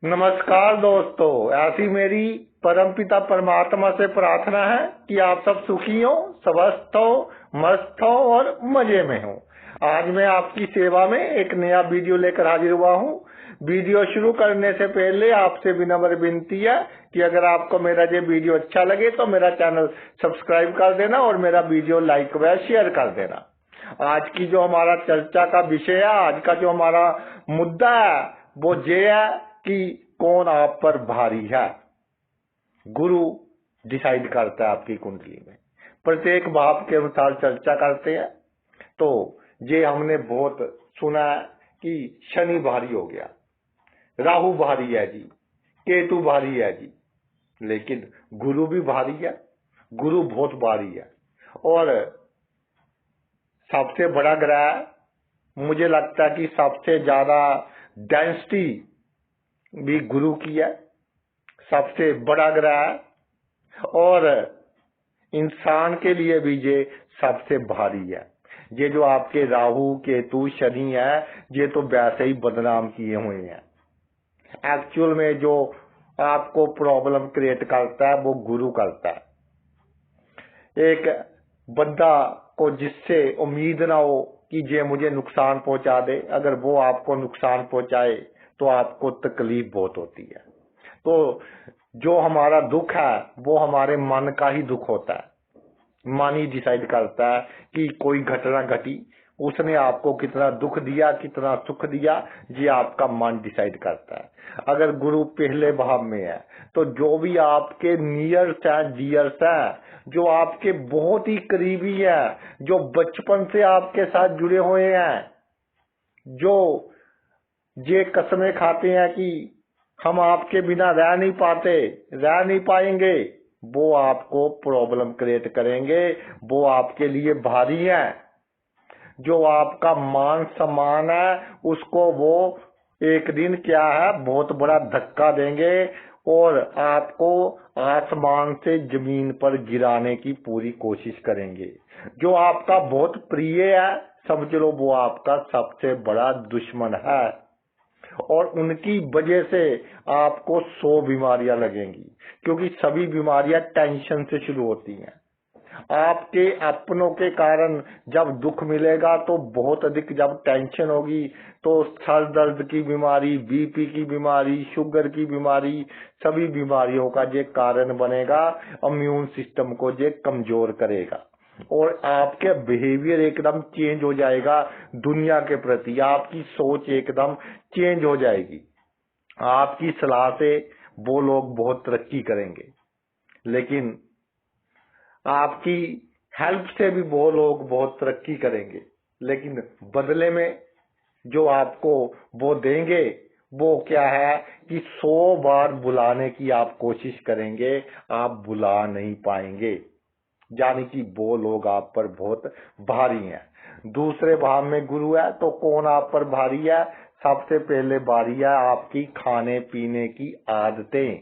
नमस्कार दोस्तों, ऐसी मेरी परमपिता परमात्मा से प्रार्थना है कि आप सब सुखी हो, स्वस्थ हो, मस्त हो और मजे में हो। आज मैं आपकी सेवा में एक नया वीडियो लेकर हाजिर हुआ हूँ। वीडियो शुरू करने से पहले आपसे विनम्र विनती है कि अगर आपको मेरा ये वीडियो अच्छा लगे तो मेरा चैनल सब्सक्राइब कर देना और मेरा वीडियो लाइक व शेयर कर देना। आज की जो हमारा चर्चा का विषय है, आज का जो हमारा मुद्दा है वो ये है कि कौन आप पर भारी है। गुरु डिसाइड करता है आपकी कुंडली में। प्रत्येक भाव के अनुसार चर्चा करते हैं। तो ये हमने बहुत सुना है कि शनि भारी हो गया, राहु भारी है जी, केतु भारी है जी, लेकिन गुरु भी भारी है। गुरु बहुत भारी है और सबसे बड़ा ग्रह, मुझे लगता है कि सबसे ज्यादा डेंसिटी भी गुरु की है, सबसे बड़ा ग्रह है और इंसान के लिए भी ये सबसे भारी है। ये जो आपके राहु केतु शनि है, ये तो वैसे ही बदनाम किए हुए हैं। एक्चुअल में जो आपको प्रॉब्लम क्रिएट करता है वो गुरु करता है। एक बंदा को जिससे उम्मीद ना हो कि ये मुझे नुकसान पहुंचा दे, अगर वो आपको नुकसान पहुंचाए तो आपको तकलीफ बहुत होती है। तो जो हमारा दुख है वो हमारे मन का ही दुख होता है। मन ही डिसाइड करता है कि कोई घटना घटी, उसने आपको कितना दुख दिया, कितना सुख दिया, ये आपका मन डिसाइड करता है। अगर गुरु पहले भाव में है तो जो भी आपके नियर्स है, डियर्स है, जो आपके बहुत ही करीबी है, जो बचपन से आपके साथ जुड़े हुए हैं, जो ये कसमें खाते हैं कि हम आपके बिना रह नहीं पाते, रह नहीं पाएंगे, वो आपको प्रॉब्लम क्रिएट करेंगे, वो आपके लिए भारी है। जो आपका मान सम्मान है उसको वो एक दिन क्या है बहुत बड़ा धक्का देंगे और आपको आसमान से जमीन पर गिराने की पूरी कोशिश करेंगे। जो आपका बहुत प्रिय है, समझ लो वो आपका सबसे बड़ा दुश्मन है और उनकी वजह से आपको 100 बीमारियां लगेंगी, क्योंकि सभी बीमारियां टेंशन से शुरू होती हैं। आपके अपनों के कारण जब दुख मिलेगा तो बहुत अधिक, जब टेंशन होगी तो सर दर्द की बीमारी, बीपी की बीमारी, शुगर की बीमारी, सभी बीमारियों का ये कारण बनेगा। इम्यून सिस्टम को ये कमजोर करेगा और आपके बिहेवियर एकदम चेंज हो जाएगा। दुनिया के प्रति आपकी सोच एकदम चेंज हो जाएगी। आपकी सलाह से वो लोग बहुत तरक्की करेंगे, लेकिन आपकी हेल्प से भी वो लोग बहुत तरक्की करेंगे, लेकिन बदले में जो आपको वो देंगे वो क्या है कि 100 बार बुलाने की आप कोशिश करेंगे, आप बुला नहीं पाएंगे। यानी कि वो लोग आप पर बहुत भारी हैं। दूसरे भाव में गुरु है तो कौन आप पर भारी है? सबसे पहले भारी है आपकी खाने पीने की आदतें।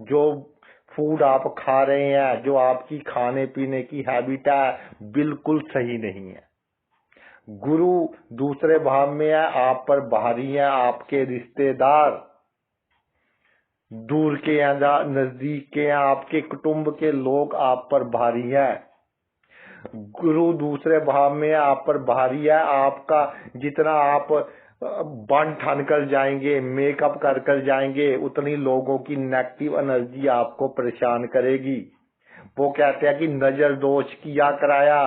जो फूड आप खा रहे हैं, जो आपकी खाने पीने की हैबिट है, बिल्कुल सही नहीं है। गुरु दूसरे भाव में है, आप पर भारी है आपके रिश्तेदार, दूर के हैं नजदीक के हैं, आपके कुटुंब के लोग आप पर भारी है। गुरु दूसरे भाव में आप पर भारी है। आपका जितना आप बन ठन कर जाएंगे, मेकअप कर जाएंगे, उतनी लोगों की नेगेटिव एनर्जी आपको परेशान करेगी। वो कहते हैं कि नजर दोष किया कराया।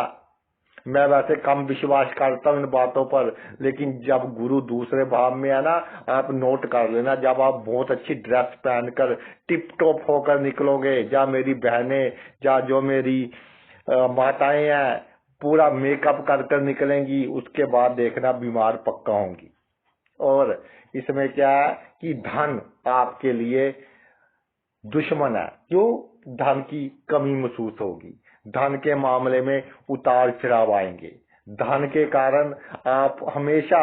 मैं वैसे कम विश्वास करता हूँ इन बातों पर, लेकिन जब गुरु दूसरे भाव में है ना, आप नोट कर लेना, जब आप बहुत अच्छी ड्रेस पहनकर टिप टॉप होकर निकलोगे, या मेरी बहनें या जो मेरी माताएं हैं पूरा मेकअप कर निकलेंगी, उसके बाद देखना बीमार पक्का होंगी। और इसमें क्या है कि धन आपके लिए दुश्मन है। क्यों? धन की कमी महसूस होगी, धन के मामले में उतार चढ़ाव आएंगे, धन के कारण आप हमेशा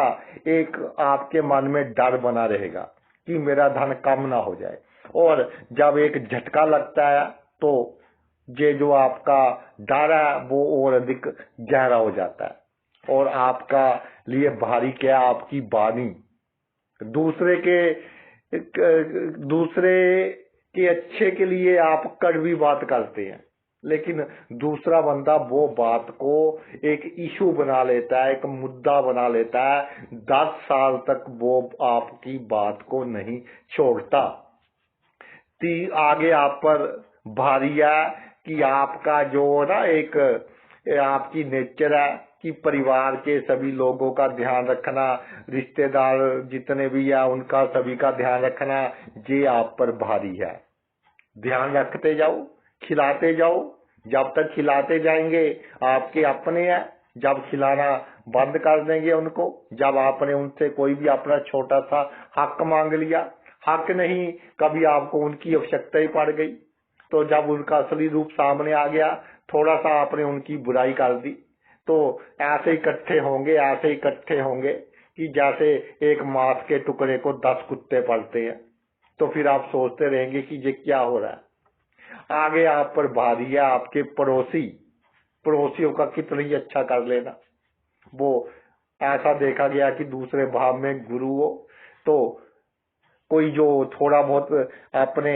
एक आपके मन में डर बना रहेगा कि मेरा धन कम ना हो जाए। और जब एक झटका लगता है तो ये जो आपका डर है वो और अधिक गहरा हो जाता है और आपका लिए भारी क्या, आपकी वाणी। दूसरे के दूसरे के अच्छे के लिए आप कड़वी बात करते हैं, लेकिन दूसरा बंदा वो बात को एक इशू बना लेता है, एक मुद्दा बना लेता है, 10 साल तक वो आपकी बात को नहीं छोड़ता। आगे आप पर भारी है कि आपका जो ना एक आपकी नेचर है कि परिवार के सभी लोगों का ध्यान रखना, रिश्तेदार जितने भी है उनका सभी का ध्यान रखना, ये आप पर भारी है। ध्यान रखते जाओ, खिलाते जाओ, जब तक खिलाते जाएंगे आपके अपने हैं। जब खिलाना बंद कर देंगे उनको, जब आपने उनसे कोई भी अपना छोटा सा हक मांग लिया, हक नहीं, कभी आपको उनकी आवश्यकता ही पड़ गई, तो जब उनका असली रूप सामने आ गया, थोड़ा सा आपने उनकी बुराई कर दी, तो ऐसे इकट्ठे होंगे, ऐसे इकट्ठे होंगे कि जैसे एक मांस के टुकड़े को 10 कुत्ते पड़ते हैं। तो फिर आप सोचते रहेंगे कि ये क्या हो रहा है। आगे आप पर भारी है आपके पड़ोसियों का कितना ही अच्छा कर लेना। वो ऐसा देखा गया कि दूसरे भाव में गुरु हो, तो कोई जो थोड़ा बहुत अपने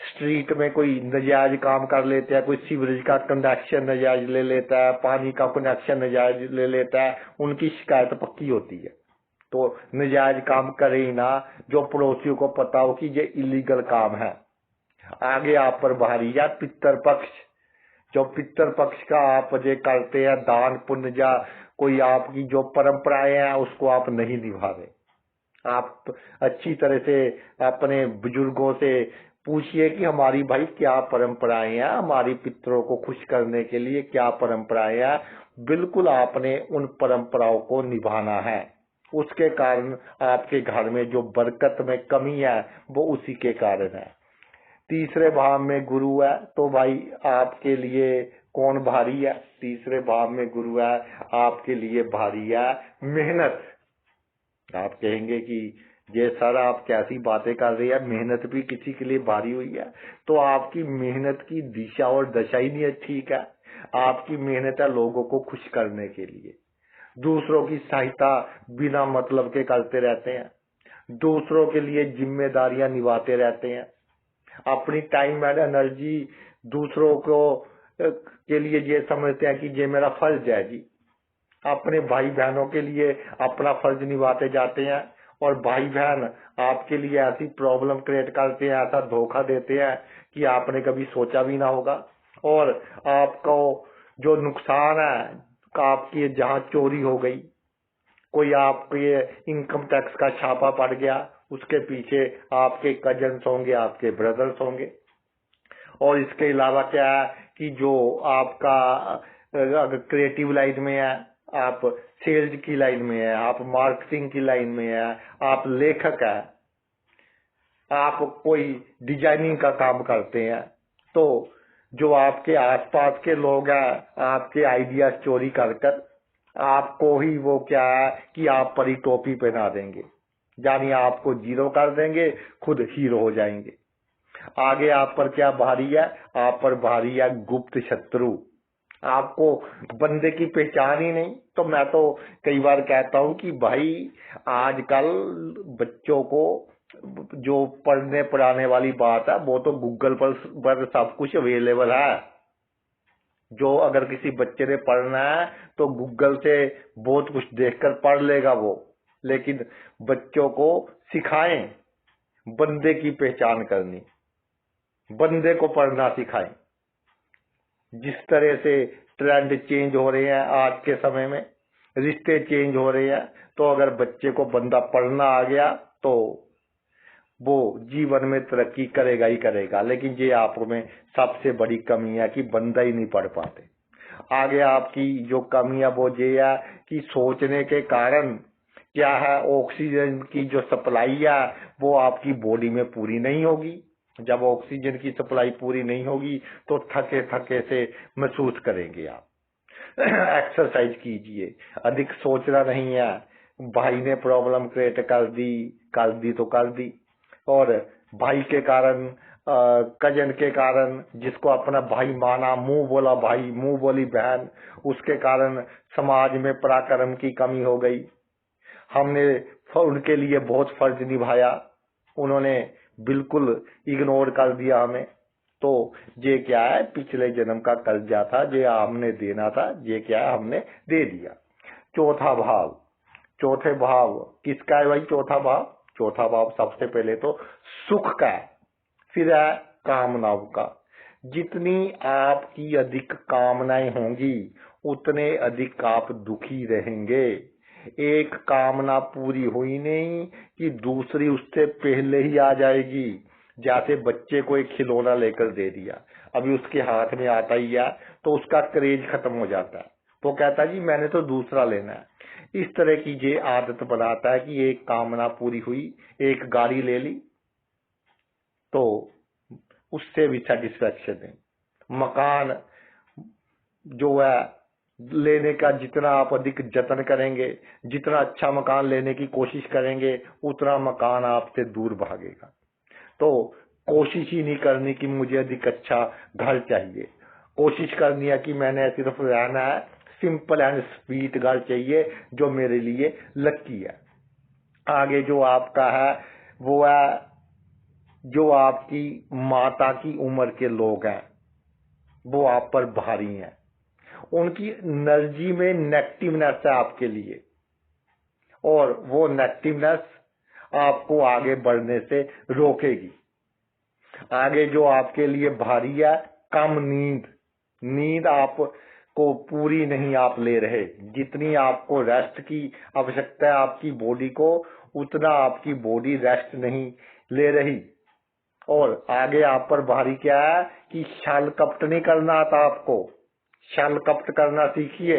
स्ट्रीट में कोई नजायज काम कर लेता है, कोई सीवरेज का कनेक्शन नजायज ले लेता है, पानी का कनेक्शन नजायज ले लेता है, उनकी शिकायत पक्की होती है। तो नजायज काम करे ही ना, जो पड़ोसियों को पता हो कि ये इलीगल काम है। आगे आप पर भारी है पितर पक्ष। जो पितर पक्ष का आप जो करते हैं दान पुण्य या कोई आपकी जो परंपराएं हैं उसको आप नहीं निभा रहे। आप अच्छी तरह से अपने बुजुर्गों से पूछिए कि हमारी भाई क्या परंपराएं हैं, हमारी पितरों को खुश करने के लिए क्या परंपराएं हैं। बिल्कुल आपने उन परंपराओं को निभाना है। उसके कारण आपके घर में जो बरकत में कमी है वो उसी के कारण है। तीसरे भाव में गुरु है, तो भाई आपके लिए कौन भारी है? तीसरे भाव में गुरु है, आपके लिए भारी है मेहनत। आप कहेंगे कि ये सर आप कैसी बातें कर रही है, मेहनत भी किसी के लिए भारी हुई है। तो आपकी मेहनत की दिशा और दशा ही नहीं ठीक है। आपकी मेहनत है लोगों को खुश करने के लिए, दूसरों की सहायता बिना मतलब के करते रहते हैं, दूसरों के लिए जिम्मेदारियां निभाते रहते हैं, अपनी टाइम एंड एनर्जी दूसरों को के लिए ये समझते हैं कि ये मेरा फर्ज है जी। अपने भाई बहनों के लिए अपना फर्ज निभाते जाते हैं, और भाई बहन आपके लिए ऐसी प्रॉब्लम क्रिएट करते हैं, ऐसा धोखा देते हैं कि आपने कभी सोचा भी ना होगा। और आपको जो नुकसान है, आपकी जहाँ चोरी हो गई, कोई आपके इनकम टैक्स का छापा पड़ गया, उसके पीछे आपके कजन्स होंगे, आपके ब्रदर्स होंगे। और इसके अलावा क्या है कि जो आपका अगर क्रिएटिव लाइन में है, आप सेल्स की लाइन में है, आप मार्केटिंग की लाइन में है, आप लेखक है, आप कोई डिजाइनिंग का काम करते हैं, तो जो आपके आसपास के लोग हैं आपके आइडियाज चोरी कर आपको ही वो क्या है कि आप पर ही टोपी पहना देंगे, यानी आपको जीरो कर देंगे, खुद हीरो हो जाएंगे। आगे आप पर क्या भारी है? आप पर भारी है गुप्त शत्रु। आपको बंदे की पहचान ही नहीं। तो मैं तो कई बार कहता हूं कि भाई आजकल बच्चों को जो पढ़ने पढ़ाने वाली बात है वो तो गूगल पर सब कुछ अवेलेबल है। जो अगर किसी बच्चे ने पढ़ना है तो गूगल से बहुत कुछ देखकर पढ़ लेगा वो, लेकिन बच्चों को सिखाएं बंदे की पहचान करनी, बंदे को पढ़ना सिखाएं। जिस तरह से ट्रेंड चेंज हो रहे हैं आज के समय में, रिश्ते चेंज हो रहे हैं, तो अगर बच्चे को बंदा पढ़ना आ गया तो वो जीवन में तरक्की करेगा ही करेगा। लेकिन ये आप में सबसे बड़ी कमी है कि बंदा ही नहीं पढ़ पाते। आगे आपकी जो कमी है वो ये है कि सोचने के कारण क्या है, ऑक्सीजन की जो सप्लाई है वो आपकी बॉडी में पूरी नहीं होगी। जब ऑक्सीजन की सप्लाई पूरी नहीं होगी तो थके थके से महसूस करेंगे आप। एक्सरसाइज कीजिए, अधिक सोचना नहीं है। भाई ने प्रॉब्लम क्रिएट कर दी तो कर दी, और भाई के कारण कजन के कारण, जिसको अपना भाई माना, मुंह बोला भाई मुंह बोली बहन, उसके कारण समाज में पराक्रम की कमी हो गई। हमने उनके लिए बहुत फर्ज निभाया, उन्होंने बिल्कुल इग्नोर कर दिया हमें। तो ये क्या है, पिछले जन्म का कर्जा था, ये हमने देना था, ये क्या है, हमने दे दिया। चौथा भाव, चौथे भाव किसका है भाई? चौथा भाव, चौथा भाव सबसे पहले तो सुख का है, फिर है कामनाओं का। जितनी आपकी अधिक कामनाएं होंगी उतने अधिक आप दुखी रहेंगे। एक कामना पूरी हुई नहीं कि दूसरी उससे पहले ही आ जाएगी। जैसे बच्चे को एक खिलौना लेकर दे दिया, अभी उसके हाथ में आता ही है तो उसका क्रेज खत्म हो जाता है, तो कहता है जी मैंने तो दूसरा लेना है। इस तरह की ये आदत बनाता है कि एक कामना पूरी हुई, एक गाड़ी ले ली तो उससे भी सेटिस्फेक्शन नहीं। मकान जो है लेने का जितना आप अधिक जतन करेंगे, जितना अच्छा मकान लेने की कोशिश करेंगे, उतना मकान आपसे दूर भागेगा। तो कोशिश ही नहीं करनी कि मुझे अधिक अच्छा घर चाहिए, कोशिश करनी है कि मैंने सिर्फ रहना है, सिंपल एंड स्वीट घर चाहिए जो मेरे लिए लकी है। आगे जो आपका है वो है जो आपकी माता की उम्र के लोग हैं, वो आप पर भारी हैं, उनकी एनर्जी में नेगेटिवनेस है आपके लिए, और वो नेगेटिवनेस आपको आगे बढ़ने से रोकेगी। आगे जो आपके लिए भारी है, कम नींद, नींद आपको पूरी नहीं आप ले रहे। जितनी आपको रेस्ट की आवश्यकता है आपकी बॉडी को, उतना आपकी बॉडी रेस्ट नहीं ले रही। और आगे आप पर भारी क्या है कि छल कपट नहीं करना आता आपको, छल कपट करना सीखिए।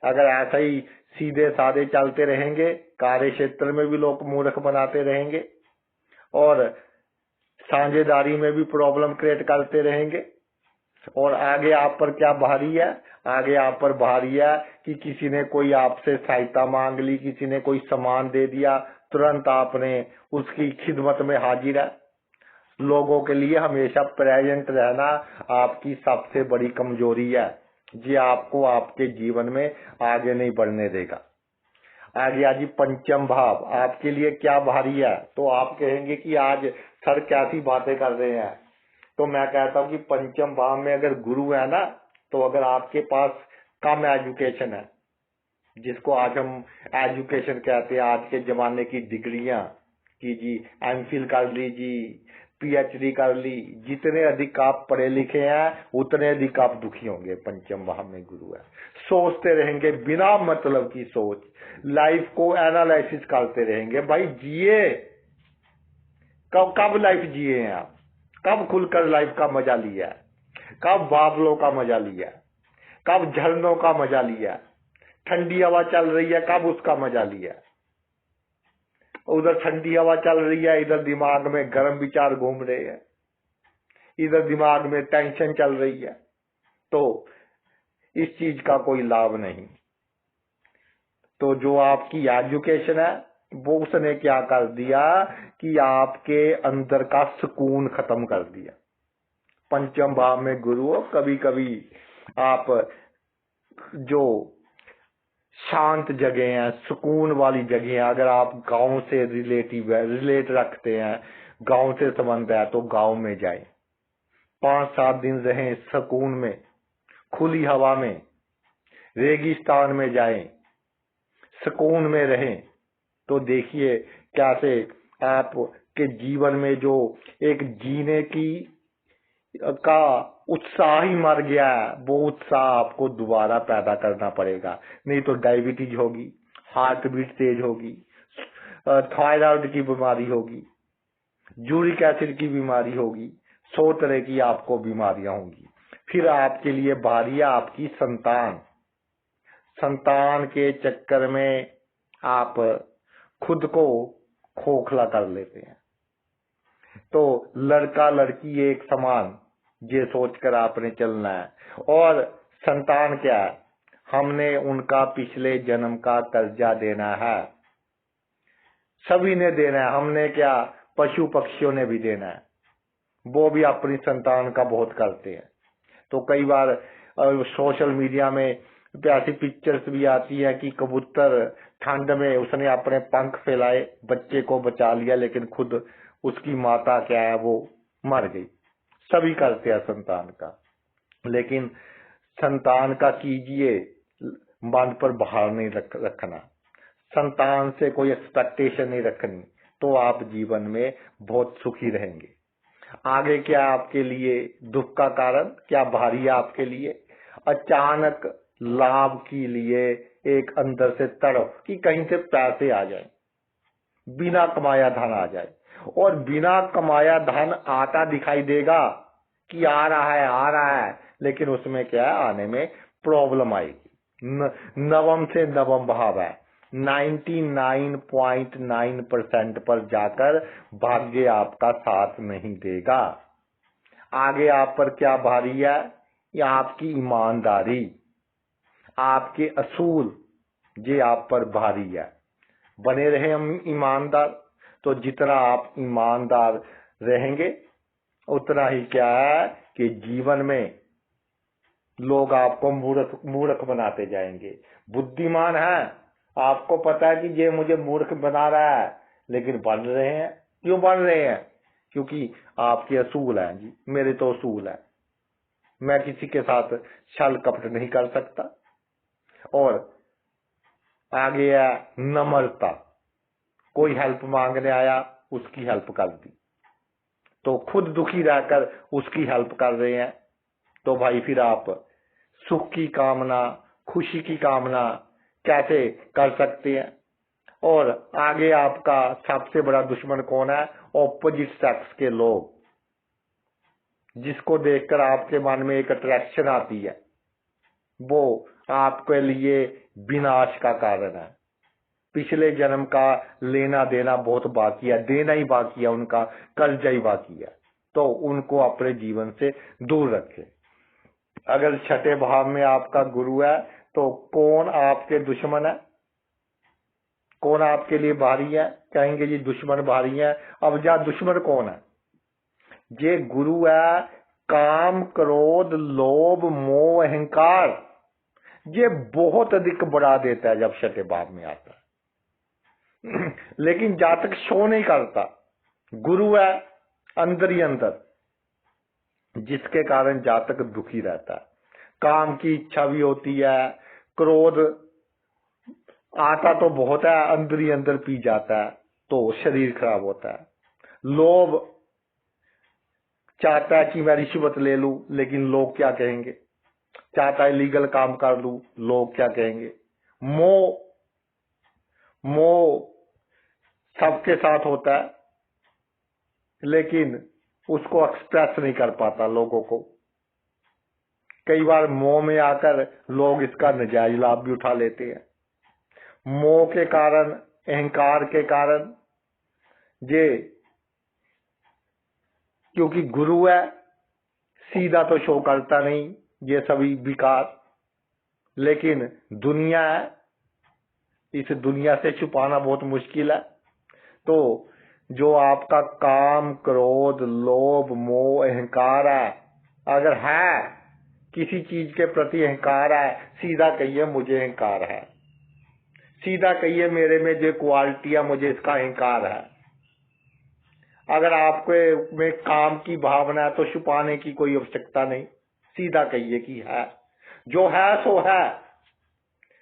अगर ऐसा ही सीधे साधे चलते रहेंगे, कार्य क्षेत्र में भी लोग मूर्ख बनाते रहेंगे और साझेदारी में भी प्रॉब्लम क्रिएट करते रहेंगे। और आगे आप पर क्या भारी है? आगे आप पर भारी है कि किसी ने कोई आपसे सहायता मांग ली, किसी ने कोई सामान दे दिया, तुरंत आपने उसकी खिदमत में हाजिर है। लोगों के लिए हमेशा प्रेजेंट रहना आपकी सबसे बड़ी कमजोरी है, ये आपको आपके जीवन में आगे नहीं बढ़ने देगा। आगे आज पंचम भाव आपके लिए क्या भारी है? तो आप कहेंगे कि आज सर कैसी बातें कर रहे हैं। तो मैं कहता हूँ कि पंचम भाव में अगर गुरु है ना, तो अगर आपके पास कम एजुकेशन है, जिसको आज हम एजुकेशन कहते हैं, आज के जमाने की डिग्रियां की जी, एमफिल कर लीजिए, पीएचडी कर ली, जितने अधिक आप पढ़े लिखे हैं उतने अधिक आप दुखी होंगे। पंचम भाव में गुरु है, सोचते रहेंगे बिना मतलब की सोच, लाइफ को एनालिसिस करते रहेंगे। भाई जिए, कब लाइफ जिए हैं आप? कब खुलकर लाइफ का मजा लिया? कब बादलों का मजा लिया? कब झरनों का मजा लिया? ठंडी हवा चल रही है, कब उसका मजा लिया? उधर ठंडी हवा चल रही है, इधर दिमाग में गर्म विचार घूम रहे हैं, इधर दिमाग में टेंशन चल रही है, तो इस चीज का कोई लाभ नहीं। तो जो आपकी एजुकेशन है वो उसने क्या कर दिया कि आपके अंदर का सुकून खत्म कर दिया। पंचम भाव में गुरु, कभी कभी आप जो शांत जगह हैं, सुकून वाली जगह हैं, अगर आप गांव से रिलेट रखते हैं, गांव से संबंध है, तो गांव में जाएं, 5-7 दिन रहें सुकून में, खुली हवा में, रेगिस्तान में जाएं, सुकून में रहें, तो देखिए कैसे आपके जीवन में जो एक जीने की का उत्साह ही मर गया है, वो उत्साह आपको दोबारा पैदा करना पड़ेगा। नहीं तो डायबिटीज होगी, हार्ट बीट तेज होगी, थायराइड की बीमारी होगी, यूरिक एसिड की बीमारी होगी, 100 तरह की आपको बीमारियां होंगी। फिर आपके लिए भारी है आपकी संतान। संतान के चक्कर में आप खुद को खोखला कर लेते हैं। तो लड़का लड़की एक समान, ये सोचकर आपने चलना है। और संतान क्या है? हमने उनका पिछले जन्म का कर्जा देना है, सभी ने देना है। हमने क्या, पशु पक्षियों ने भी देना है, वो भी अपनी संतान का बहुत करते हैं। तो कई बार सोशल मीडिया में ऐसी पिक्चर्स भी आती है कि कबूतर ठंड में उसने अपने पंख फैलाए, बच्चे को बचा लिया, लेकिन खुद उसकी माता क्या है वो मर गई। सभी करते हैं संतान का, लेकिन संतान का कीजिए, मन पर भार नहीं रखना, संतान से कोई एक्सपेक्टेशन नहीं रखनी, तो आप जीवन में बहुत सुखी रहेंगे। आगे क्या आपके लिए दुख का कारण, क्या भारी है आपके लिए? अचानक लाभ के लिए एक अंदर से तड़प कि कहीं से पैसे आ जाए, बिना कमाया धन आ जाए, और बिना कमाया धन आता दिखाई देगा कि आ रहा है, लेकिन उसमें क्या है, आने में प्रॉब्लम आएगी। नवम से नवम भाव है, 99.9% पर जाकर भाग्य आपका साथ नहीं देगा। आगे आप पर क्या भारी है? या आपकी ईमानदारी, आपके असूल, ये आप पर भारी है। बने रहे हम ईमानदार, तो जितना आप ईमानदार रहेंगे उतना ही क्या है कि जीवन में लोग आपको मूर्ख बनाते जाएंगे। बुद्धिमान है, आपको पता है कि ये मुझे मूर्ख बना रहा है, लेकिन बन रहे हैं। क्यों बन रहे हैं? क्योंकि आपके असूल हैं जी, मेरे तो असूल है, मैं किसी के साथ छल कपट नहीं कर सकता। और आगे है नम्रता, कोई हेल्प मांगने आया, उसकी हेल्प कर दी, तो खुद दुखी रहकर उसकी हेल्प कर रहे हैं, तो भाई फिर आप सुख की कामना, खुशी की कामना कैसे कर सकते हैं? और आगे आपका सबसे बड़ा दुश्मन कौन है? ऑपोजिट सेक्स के लोग, जिसको देखकर आपके मन में एक अट्रैक्शन आती है, वो आपके लिए विनाश का कारण है। पिछले जन्म का लेना देना बहुत बाकी है, देना ही बाकी है, उनका कर्जा ही बाकी है, तो उनको अपने जीवन से दूर रखें। अगर छठे भाव में आपका गुरु है, तो कौन आपके दुश्मन है, कौन आपके लिए भारी है? कहेंगे जी दुश्मन भारी है। अब जा दुश्मन कौन है? ये गुरु है काम, क्रोध, लोभ, मोह, अहंकार, ये बहुत अधिक बढ़ा देता है जब छठे भाव में आता है। लेकिन जातक शो नहीं करता, गुरु है अंदर ही अंदर, जिसके कारण जातक दुखी रहता है। काम की इच्छा भी होती है, क्रोध आता तो बहुत है, अंदर ही अंदर पी जाता है, तो शरीर खराब होता है। लोभ चाहता है कि मैं रिश्वत ले लूं, लेकिन लोग क्या कहेंगे, चाहता है लीगल काम कर लूं, लोग क्या कहेंगे। मोह सबके साथ होता है, लेकिन उसको एक्सप्रेस नहीं कर पाता लोगों को। कई बार मोह में आकर लोग इसका नाजायज लाभ भी उठा लेते हैं। मोह के कारण, अहंकार के कारण, ये क्योंकि गुरु है सीधा तो शो करता नहीं ये सभी विकार, लेकिन दुनिया है, इस दुनिया से छुपाना बहुत मुश्किल है। तो जो आपका काम, क्रोध, लोभ, मोह, अहंकार है, अगर है किसी चीज के प्रति अहंकार है, सीधा कहिए मुझे अहंकार है, सीधा कहिए मेरे में जो क्वालिटी है मुझे इसका अहंकार है। अगर आपके में काम की भावना है तो छुपाने की कोई आवश्यकता नहीं, सीधा कहिए कि है, जो है सो है।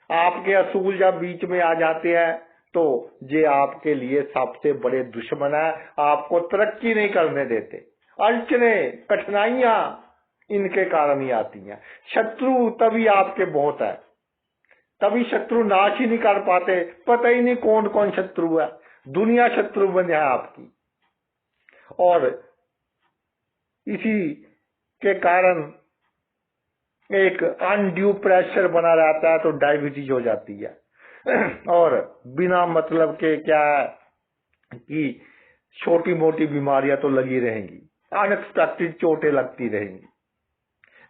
आपके असूल जब बीच में आ जाते हैं तो ये आपके लिए सबसे बड़े दुश्मन है, आपको तरक्की नहीं करने देते। अड़चने, कठिनाइयां इनके कारण ही आती हैं। शत्रु तभी आपके बहुत है, तभी शत्रु नाश ही नहीं कर पाते, पता ही नहीं कौन कौन शत्रु है, दुनिया शत्रु बन है आपकी। और इसी के कारण एक अनड्यू प्रेशर बना रहता है, तो डायबिटीज हो जाती है। और बिना मतलब के क्या कि छोटी मोटी बीमारियां तो लगी रहेंगी, अनएक्सपेक्टेड चोटें लगती रहेंगी।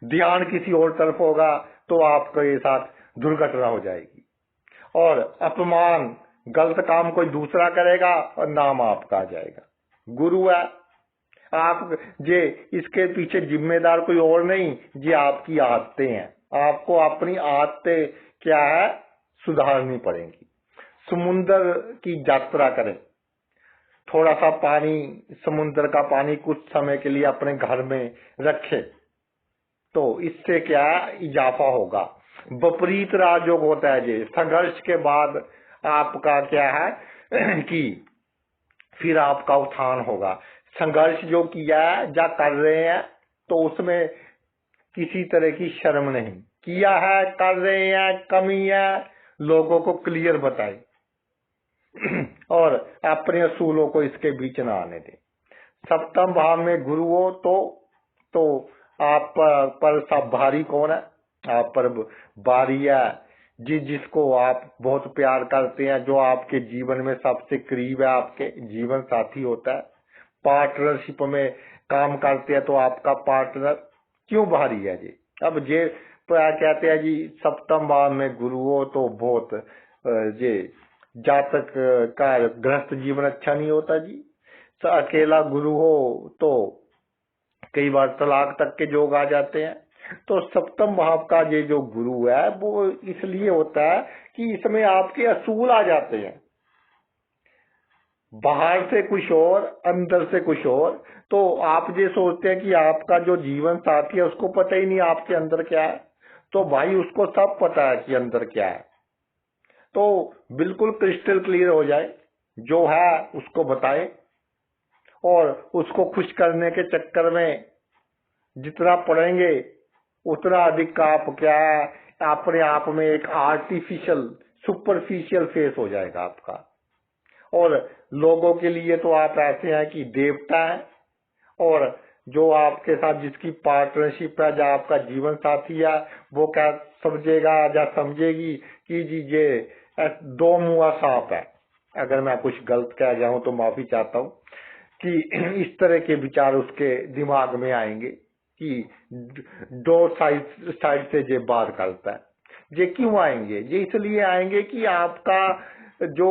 ध्यान किसी और तरफ होगा तो आपके साथ दुर्घटना हो जाएगी, और अपमान, गलत काम कोई दूसरा करेगा और नाम आपका आ जाएगा। गुरु है आप, ये इसके पीछे जिम्मेदार कोई और नहीं, ये आपकी आदतें हैं, आपको अपनी आदतें क्या है सुधारनी पड़ेंगी। समुद्र की यात्रा करें, थोड़ा सा पानी, समुद्र का पानी कुछ समय के लिए अपने घर में रखें, तो इससे क्या इजाफा होगा। विपरीत राजयोग होता है जी, संघर्ष के बाद आपका क्या है कि फिर आपका उत्थान होगा। संघर्ष जो किया है या कर रहे हैं तो उसमें किसी तरह की शर्म नहीं, किया है, कर रहे हैं, कमी है, लोगों को क्लियर बताए और अपने असूलों को इसके बीच न आने दें। सप्तम भाव में गुरु हो तो आप पर सब भारी कौन है? आप पर भारी है जिसको आप बहुत प्यार करते हैं, जो आपके जीवन में सबसे करीब है, आपके जीवन साथी होता है। पार्टनरशिप में काम करते हैं तो आपका पार्टनर क्यों भारी है जी? अब ये कहते हैं जी सप्तम भाव में गुरु हो तो बहुत ये जातक का गृहस्थ जीवन अच्छा नहीं होता जी। तो अकेला गुरु हो तो कई बार तलाक तक के योग आ जाते हैं। तो सप्तम भाव का ये जो गुरु है वो इसलिए होता है कि इसमें आपके असूल आ जाते हैं, बाहर से कुछ और, अंदर से कुछ और। तो आप ये सोचते हैं कि आपका जो जीवन साथी है उसको पता ही नहीं आपके अंदर क्या है, तो भाई उसको सब पता है कि अंदर क्या है। तो बिल्कुल क्रिस्टल क्लियर हो जाए, जो है उसको बताए, और उसको खुश करने के चक्कर में जितना पढ़ेंगे उतना अधिक आप क्या है अपने आप में एक आर्टिफिशियल सुपरफिशियल फेस हो जाएगा आपका। और लोगों के लिए तो आप ऐसे हैं कि देवता हैं, और जो आपके साथ जिसकी पार्टनरशिप है, जो आपका जीवन साथी है, वो क्या समझेगा या समझेगी कि जी ये दो मुंहा सांप है। अगर मैं कुछ गलत कह जाऊं तो माफी चाहता हूं कि इस तरह के विचार उसके दिमाग में आएंगे कि दो साइड से ये बात करता है। ये क्यों आएंगे? ये इसलिए आएंगे कि आपका जो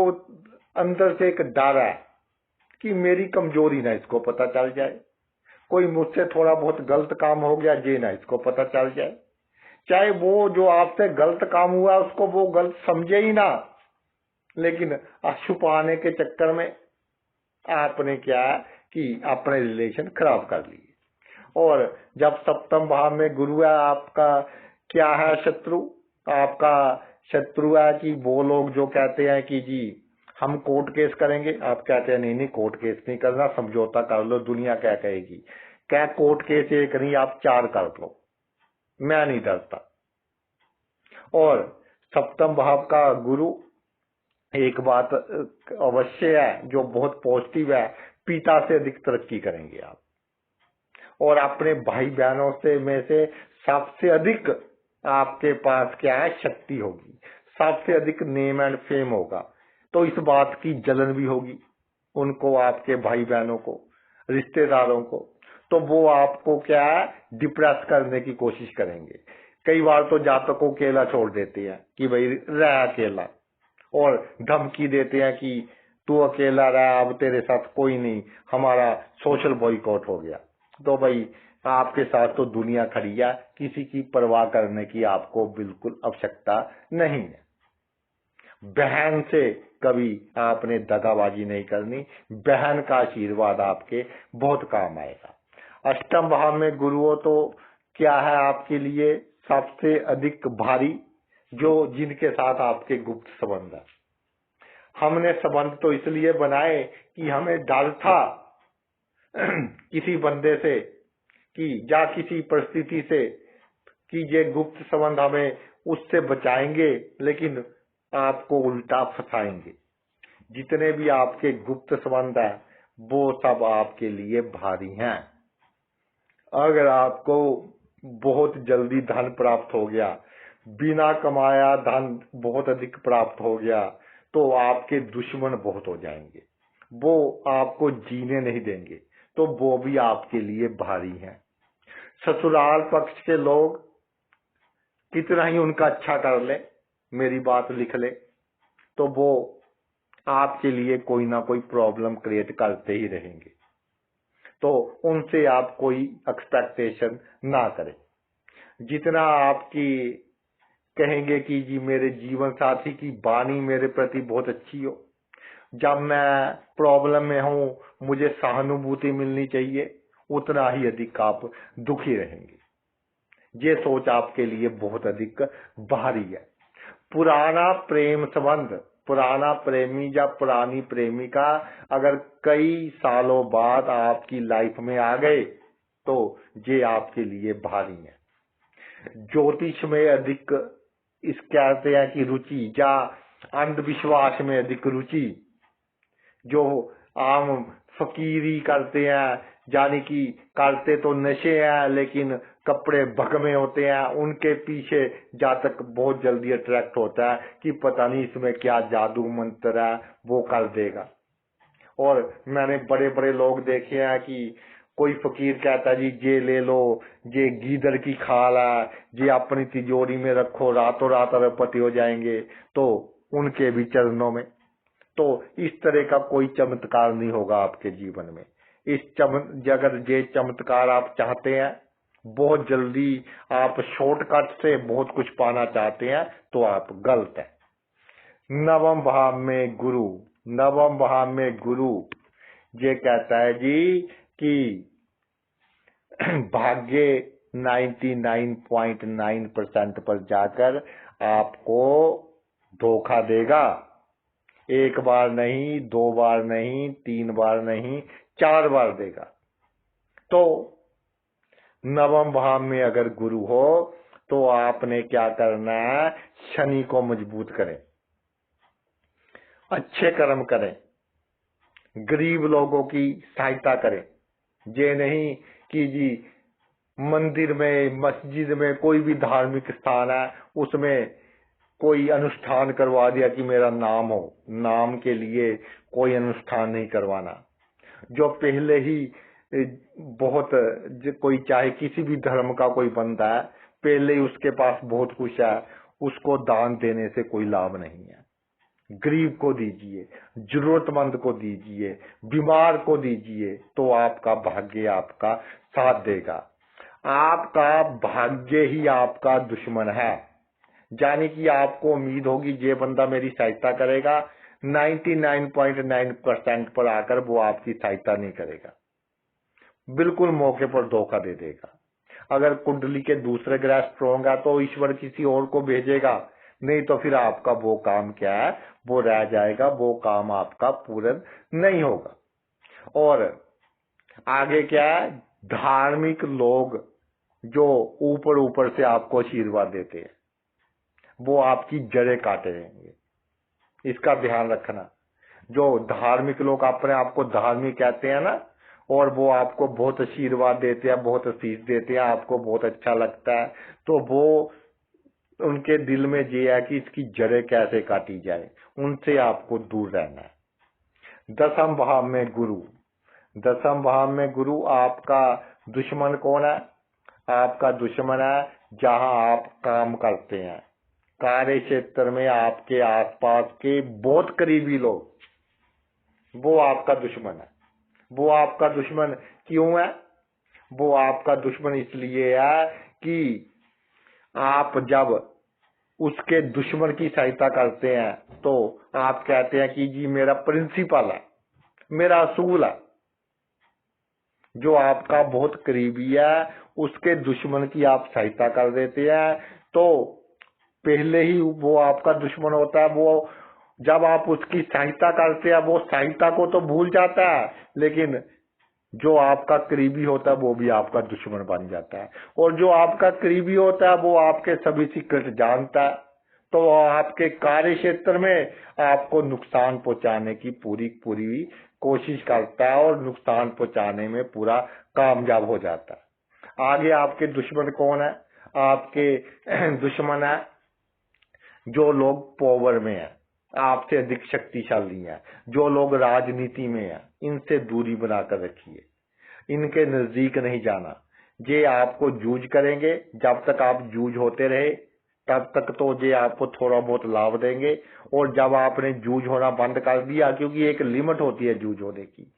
अंदर से एक डर है कि मेरी कमजोरी ना इसको पता चल जाए, कोई मुझसे थोड़ा बहुत गलत काम हो गया ये ना इसको पता चल जाए, चाहे वो जो आपसे गलत काम हुआ उसको वो गलत समझे ही ना, लेकिन छुपाने के चक्कर में आपने क्या कि अपने रिलेशन खराब कर लिए। और जब सप्तम भाव में गुरु है, आपका क्या है शत्रु? आपका शत्रु है कि वो लोग जो कहते हैं कि जी हम कोर्ट केस करेंगे, आप कहते हैं नहीं नहीं कोर्ट केस नहीं करना, समझौता कर लो, दुनिया क्या कहेगी। क्या कोर्ट केस एक नहीं आप 4 कर लो, मैं नहीं डरता। और सप्तम भाव का गुरु एक बात अवश्य है जो बहुत पॉजिटिव है, पिता से अधिक तरक्की करेंगे आप, और अपने भाई बहनों से में से सबसे अधिक आपके पास क्या है शक्ति होगी, सबसे अधिक नेम एंड फेम होगा। तो इस बात की जलन भी होगी उनको, आपके भाई बहनों को, रिश्तेदारों को, तो वो आपको क्या है डिप्रेस करने की कोशिश करेंगे। कई बार तो जातकों अकेला छोड़ देते हैं कि भाई रह अकेला, और धमकी देते हैं कि तू अकेला रहा, अब तेरे साथ कोई नहीं, हमारा सोशल बॉयकॉट हो गया। तो भाई आपके साथ तो दुनिया खड़ी है, किसी की परवाह करने की आपको बिल्कुल आवश्यकता नहीं है। बहन से कभी आपने दगाबाजी नहीं करनी, बहन का आशीर्वाद आपके बहुत काम आएगा। अष्टम भाव में गुरु हो तो क्या है आपके लिए सबसे अधिक भारी? जो जिनके साथ आपके गुप्त संबंध है। हमने संबंध तो इसलिए बनाए कि हमें डर था किसी बंदे से कि या किसी परिस्थिति से कि ये गुप्त संबंध हमें उससे बचाएंगे, लेकिन आपको उल्टा फंसाएंगे। जितने भी आपके गुप्त संबंध है वो सब आपके लिए भारी हैं। अगर आपको बहुत जल्दी धन प्राप्त हो गया, बिना कमाया धन बहुत अधिक प्राप्त हो गया, तो आपके दुश्मन बहुत हो जाएंगे, वो आपको जीने नहीं देंगे, तो वो भी आपके लिए भारी हैं। ससुराल पक्ष के लोग कितना ही उनका अच्छा कर ले, मेरी बात लिख ले, तो वो आपके लिए कोई ना कोई प्रॉब्लम क्रिएट करते ही रहेंगे। तो उनसे आप कोई एक्सपेक्टेशन ना करें। जितना आपकी कहेंगे कि जी मेरे जीवन साथी की वाणी मेरे प्रति बहुत अच्छी हो, जब मैं प्रॉब्लम में हूं मुझे सहानुभूति मिलनी चाहिए, उतना ही अधिक आप दुखी रहेंगे। ये सोच आपके लिए बहुत अधिक भारी है। पुराना प्रेम संबंध, पुराना प्रेमी या पुरानी प्रेमिका अगर कई सालों बाद आपकी लाइफ में आ गए तो ये आपके लिए भारी है। ज्योतिष में अधिक इस कहते हैं कि रुचि या अंधविश्वास में अधिक रुचि, जो आम फकीरी करते हैं, यानी कि करते तो नशे हैं लेकिन कपड़े भगमे होते हैं, उनके पीछे जातक बहुत जल्दी अट्रैक्ट होता है कि पता नहीं इसमें क्या जादू मंत्र है, वो कर देगा। और मैंने बड़े बड़े लोग देखे हैं कि कोई फकीर कहता है जी ये ले लो, ये गीदड़ की खाल है, ये अपनी तिजोरी में रखो, रातों रात अरबपति हो जाएंगे, तो उनके भी चरणों में। तो इस तरह का कोई चमत्कार नहीं होगा आपके जीवन में। अगर ये चमत्कार आप चाहते हैं, बहुत जल्दी आप शॉर्टकट से बहुत कुछ पाना चाहते हैं, तो आप गलत है। नवम भाव में गुरु, नवम भाव में गुरु ये कहता है जी कि भाग्य 99.9% पर जाकर आपको धोखा देगा। एक बार नहीं, 2 बार नहीं, 3 बार नहीं, 4 बार देगा। तो नवम भाव में अगर गुरु हो तो आपने क्या करना है, शनि को मजबूत करें, अच्छे कर्म करें, गरीब लोगों की सहायता करें। ये नहीं कि जी मंदिर में, मस्जिद में, कोई भी धार्मिक स्थान है उसमें कोई अनुष्ठान करवा दिया कि मेरा नाम हो, नाम के लिए कोई अनुष्ठान नहीं करवाना। जो पहले ही बहुत, कोई चाहे किसी भी धर्म का कोई बंदा है, पहले ही उसके पास बहुत कुछ है, उसको दान देने से कोई लाभ नहीं है। गरीब को दीजिए, जरूरतमंद को दीजिए, बीमार को दीजिए, तो आपका भाग्य आपका साथ देगा। आपका भाग्य ही आपका दुश्मन है, यानी कि आपको उम्मीद होगी ये बंदा मेरी सहायता करेगा, 99.9% पर आकर वो आपकी सहायता नहीं करेगा, बिल्कुल मौके पर धोखा दे देगा। अगर कुंडली के दूसरे ग्रह स्ट्रॉन्ग है तो ईश्वर किसी और को भेजेगा, नहीं तो फिर आपका वो काम क्या है, वो रह जाएगा, वो काम आपका पूर्ण नहीं होगा। और आगे क्या है, धार्मिक लोग जो ऊपर ऊपर से आपको आशीर्वाद देते हैं वो आपकी जड़ें काटे रहेंगे, इसका ध्यान रखना। जो धार्मिक लोग अपने आपको धार्मिक कहते हैं ना, और वो आपको बहुत आशीर्वाद देते हैं, बहुत आशीष देते हैं, आपको बहुत अच्छा लगता है, तो वो उनके दिल में ये है कि इसकी जड़ें कैसे काटी जाए, उनसे आपको दूर रहना है। दसम भाव में गुरु, दसम भाव में गुरु आपका दुश्मन कौन है? आपका दुश्मन है जहां आप काम करते हैं, कार्य क्षेत्र में आपके आसपास के बहुत करीबी लोग, वो आपका दुश्मन है। वो आपका दुश्मन क्यों है? वो आपका दुश्मन इसलिए है कि आप जब उसके दुश्मन की सहायता करते हैं तो आप कहते हैं कि जी मेरा प्रिंसिपल है, मेरा असूल है। जो आपका बहुत करीबी है उसके दुश्मन की आप सहायता कर देते हैं, तो पहले ही वो आपका दुश्मन होता है। वो जब आप उसकी सहायता करते हैं वो सहायता को तो भूल जाता है, लेकिन जो आपका करीबी होता है वो भी आपका दुश्मन बन जाता है। और जो आपका करीबी होता है वो आपके सभी सीक्रेट जानता है, तो आपके कार्य क्षेत्र में आपको नुकसान पहुंचाने की पूरी कोशिश करता है और नुकसान पहुंचाने में पूरा कामयाब हो जाता है। आगे आपके दुश्मन कौन है? आपके दुश्मन है जो लोग पावर में है, आपसे अधिक शक्तिशाली हैं, जो लोग राजनीति में हैं, इनसे दूरी बनाकर रखिए, इनके नजदीक नहीं जाना। ये आपको जूझ करेंगे, जब तक आप जूझ होते रहे तब तक तो ये आपको थोड़ा बहुत लाभ देंगे, और जब आपने जूझ होना बंद कर दिया, क्योंकि एक लिमिट होती है जूझ होने की,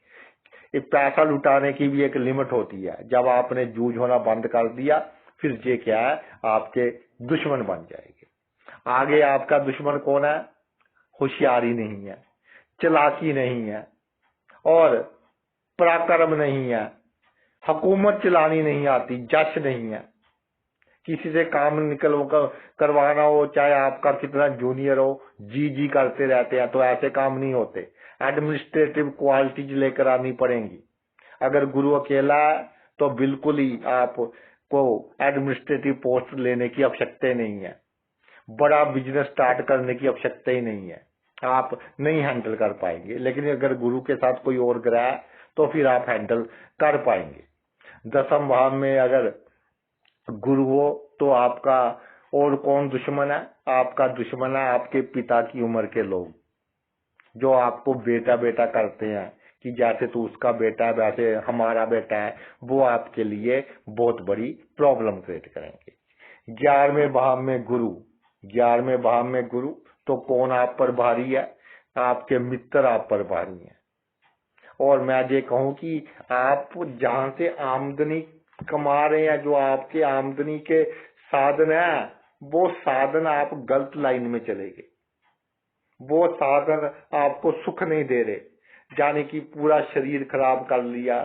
एक पैसा लुटाने की भी एक लिमिट होती है, जब आपने जूझ होना बंद कर दिया फिर ये क्या है, आपके दुश्मन बन जाएंगे। आगे आपका दुश्मन कौन है? होशियारी नहीं है, चालाकी नहीं है और पराक्रम नहीं है, हुकूमत चलानी नहीं आती, जश नहीं है, किसी से काम करवाना हो, चाहे आपका कितना जूनियर हो, जी जी करते रहते हैं, तो ऐसे काम नहीं होते। एडमिनिस्ट्रेटिव क्वालिटीज लेकर आनी पड़ेंगी। अगर गुरु अकेला है तो बिल्कुल ही आपको एडमिनिस्ट्रेटिव पोस्ट लेने की आवश्यकता नहीं है, बड़ा बिजनेस स्टार्ट करने की आवश्यकता ही नहीं है, आप नहीं हैंडल कर पाएंगे। लेकिन अगर गुरु के साथ कोई और ग्रह है तो फिर आप हैंडल कर पाएंगे। 10th भाव में अगर गुरु हो तो आपका और कौन दुश्मन है? आपका दुश्मन है आपके पिता की उम्र के लोग, जो आपको बेटा बेटा करते हैं कि जैसे तू उसका बेटा है वैसे हमारा बेटा है। वो आपके लिए बहुत बड़ी प्रॉब्लम क्रिएट करेंगे। 11वें भाव में गुरु, 11वें भाव में गुरु, तो कौन आप पर भारी है? आपके मित्र आप पर भारी हैं। और मैं ये कहूं कि आप जहां से आमदनी कमा रहे हैं, जो आपके आमदनी के साधन है, वो साधन आप गलत लाइन में चले गए, वो साधन आपको सुख नहीं दे रहे। यानी कि पूरा शरीर खराब कर लिया,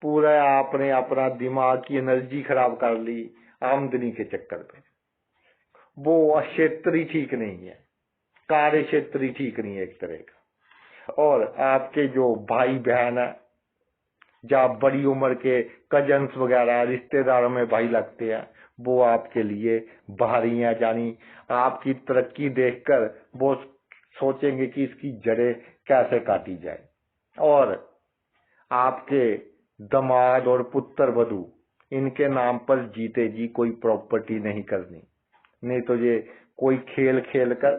पूरा आपने अपना दिमाग की एनर्जी खराब कर ली आमदनी के चक्कर में। वो क्षेत्र ही ठीक नहीं है, कार्य क्षेत्र ही ठीक नहीं है एक तरह का। और आपके जो भाई बहन है, जहाँ बड़ी उम्र के कजन्स वगैरह रिश्तेदारों में भाई लगते हैं, वो आपके लिए भारी हैं। यानी आपकी तरक्की देखकर वो सोचेंगे कि इसकी जड़ें कैसे काटी जाए। और आपके दामाद और पुत्र वधू, इनके नाम पर जीते जी कोई प्रॉपर्टी नहीं करनी, नहीं तो ये कोई खेल खेल कर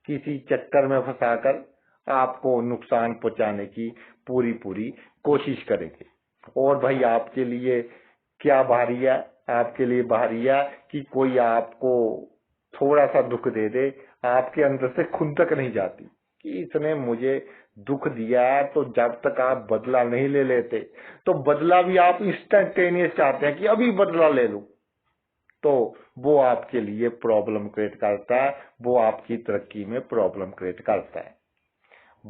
किसी चक्कर में फंसाकर आपको नुकसान पहुंचाने की पूरी पूरी कोशिश करेंगे। और भाई आपके लिए क्या भारी है? आपके लिए भारी है कि कोई आपको थोड़ा सा दुख दे दे, आपके अंदर से खुंदक नहीं जाती कि इसने मुझे दुख दिया है, तो जब तक आप बदला नहीं ले लेते, तो बदला भी आप इंस्टेंटेनियस चाहते हैं कि अभी बदला ले लूं, तो वो आपके लिए प्रॉब्लम क्रिएट करता है, वो आपकी तरक्की में प्रॉब्लम क्रिएट करता है।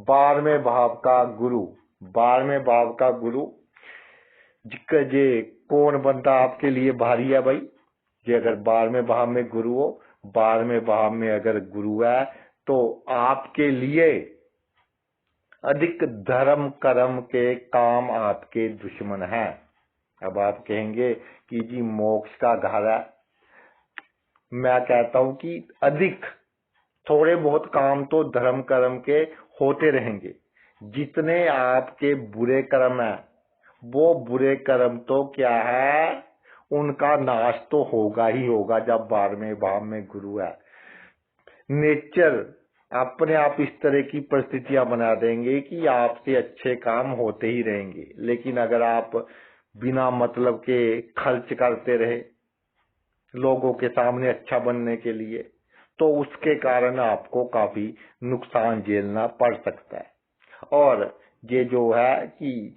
12वें भाव का गुरु, 12वें भाव का गुरु जे कौन बंदा आपके लिए भारी है भाई? जे अगर 12वें भाव में गुरु हो, 12वें भाव में अगर गुरु है, तो आपके लिए अधिक धर्म कर्म के काम आपके दुश्मन हैं। अब आप कहेंगे कि जी मोक्ष का घर है। मैं कहता हूं कि अधिक थोड़े बहुत काम तो धर्म कर्म के होते रहेंगे। जितने आपके बुरे कर्म है, वो बुरे कर्म तो क्या है, उनका नाश तो होगा ही होगा जब 12वें भाव में गुरु है। नेचर अपने आप इस तरह की परिस्थितियां बना देंगे कि आपसे अच्छे काम होते ही रहेंगे। लेकिन अगर आप बिना मतलब के खर्च करते रहे लोगों के सामने अच्छा बनने के लिए, तो उसके कारण आपको काफी नुकसान झेलना पड़ सकता है। और ये जो है कि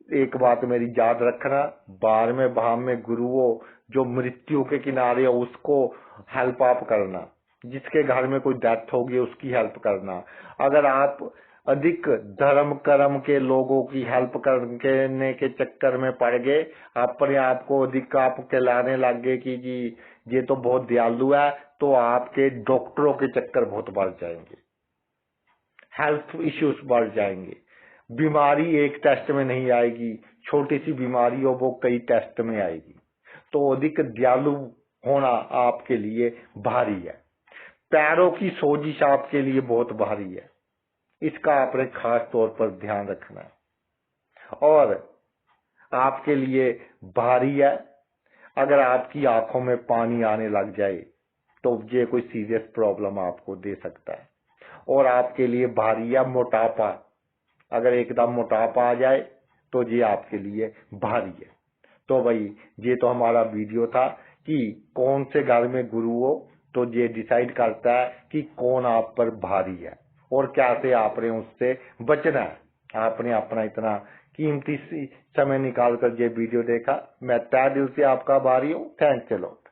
एक बात मेरी याद रखना, 12वें भाव में गुरु हो जो मृत्यु के किनारे हो, उसको हेल्प आप करना, जिसके घर में कोई डेथ होगी उसकी हेल्प करना। अगर आप अधिक धर्म कर्म के लोगों की हेल्प करने के चक्कर में पड़ गए, अपने आप को अधिक आप कहलाने लग गए कि जी ये तो बहुत दयालु है, तो आपके डॉक्टरों के चक्कर बहुत बढ़ जाएंगे, हेल्थ इश्यूज बढ़ जाएंगे। बीमारी एक टेस्ट में नहीं आएगी, छोटी सी बीमारी हो वो कई टेस्ट में आएगी। तो अधिक दयालु होना आपके लिए भारी है। पैरों की सोजिश आपके लिए बहुत भारी है, इसका आपने खास तौर पर ध्यान रखना है। और आपके लिए भारी है अगर आपकी आंखों में पानी आने लग जाए, तो ये कोई सीरियस प्रॉब्लम आपको दे सकता है। और आपके लिए भारी है मोटापा, अगर एकदम मोटापा आ जाए तो ये आपके लिए भारी है। तो भाई ये तो हमारा वीडियो था कि कौन से घर में गुरु हो, तो ये डिसाइड करता है कि कौन आप पर भारी है और कैसे आपने उससे बचना है। आपने अपना इतना कीमती समय निकाल कर ये वीडियो देखा। मैं तहे दिल से आपका आभारी हूँ। थैंक्स। चलो।